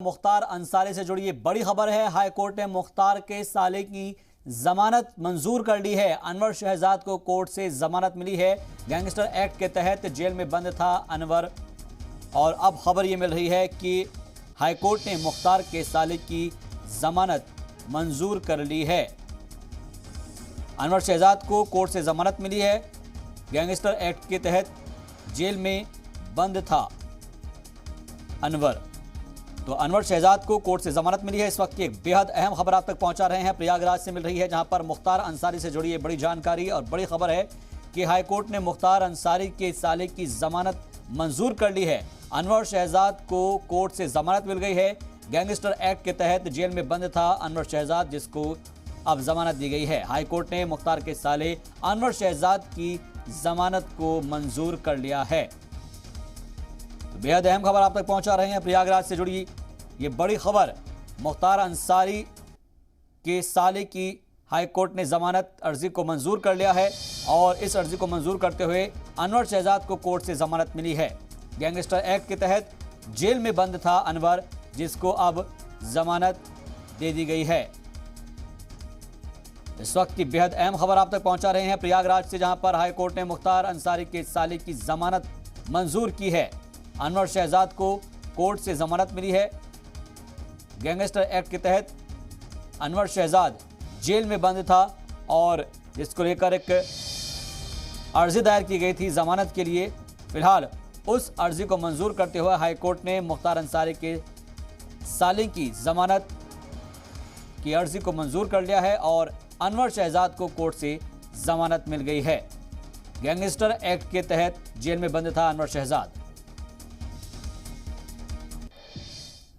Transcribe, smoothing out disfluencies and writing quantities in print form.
मुख्तार अंसारी से जुड़ी ये बड़ी खबर है। हाई कोर्ट ने मुख्तार के साले की जमानत मंजूर कर ली है। अनवर शहजाद को कोर्ट से जमानत मिली है। गैंगस्टर एक्ट के तहत जेल में बंद था अनवर, और अब खबर ये मिल रही है कि हाई कोर्ट ने मुख्तार के साले की जमानत मंजूर कर ली है। अनवर शहजाद को कोर्ट से जमानत मिली है। गैंगस्टर एक्ट के तहत जेल में बंद था अनवर, तो अनवर शहजाद को कोर्ट से जमानत मिली है। इस वक्त की एक बेहद अहम खबर आप तक पहुंचा रहे हैं, प्रयागराज से मिल रही है, जहां पर मुख्तार अंसारी से जुड़ी ये बड़ी जानकारी और बड़ी खबर है कि हाई कोर्ट ने मुख्तार अंसारी के साले की जमानत मंजूर कर ली है। अनवर शहजाद को कोर्ट से जमानत मिल गई है। गैंगस्टर एक्ट के तहत जेल में बंद था अनवर शहजाद, जिसको अब जमानत दी गई है। हाई कोर्ट ने मुख्तार के साले अनवर शहजाद की जमानत को मंजूर कर लिया है। बेहद अहम खबर आप तक पहुंचा रहे हैं, प्रयागराज से जुड़ी ये बड़ी खबर। मुख्तार अंसारी के साले की हाई कोर्ट ने जमानत अर्जी को मंजूर कर लिया है, और इस अर्जी को मंजूर करते हुए अनवर शहजाद को कोर्ट से जमानत मिली है। गैंगस्टर एक्ट के तहत जेल में बंद था अनवर, जिसको अब जमानत दे दी गई है। इस वक्त की बेहद अहम खबर आप तक पहुंचा रहे हैं प्रयागराज से, जहां पर हाई कोर्ट ने मुख्तार अंसारी के साले की जमानत मंजूर की है। अनवर शहजाद को कोर्ट से जमानत मिली है। गैंगस्टर एक्ट के तहत अनवर शहजाद जेल में बंद था, और जिसको लेकर एक अर्जी दायर की गई थी जमानत के लिए। फिलहाल उस अर्जी को मंजूर करते हुए हाई कोर्ट ने मुख्तार अंसारी के साले की जमानत की अर्जी को मंजूर कर लिया है, और अनवर शहजाद को कोर्ट से जमानत मिल गई है। गैंगस्टर एक्ट के तहत जेल में बंद था अनवर शहजाद।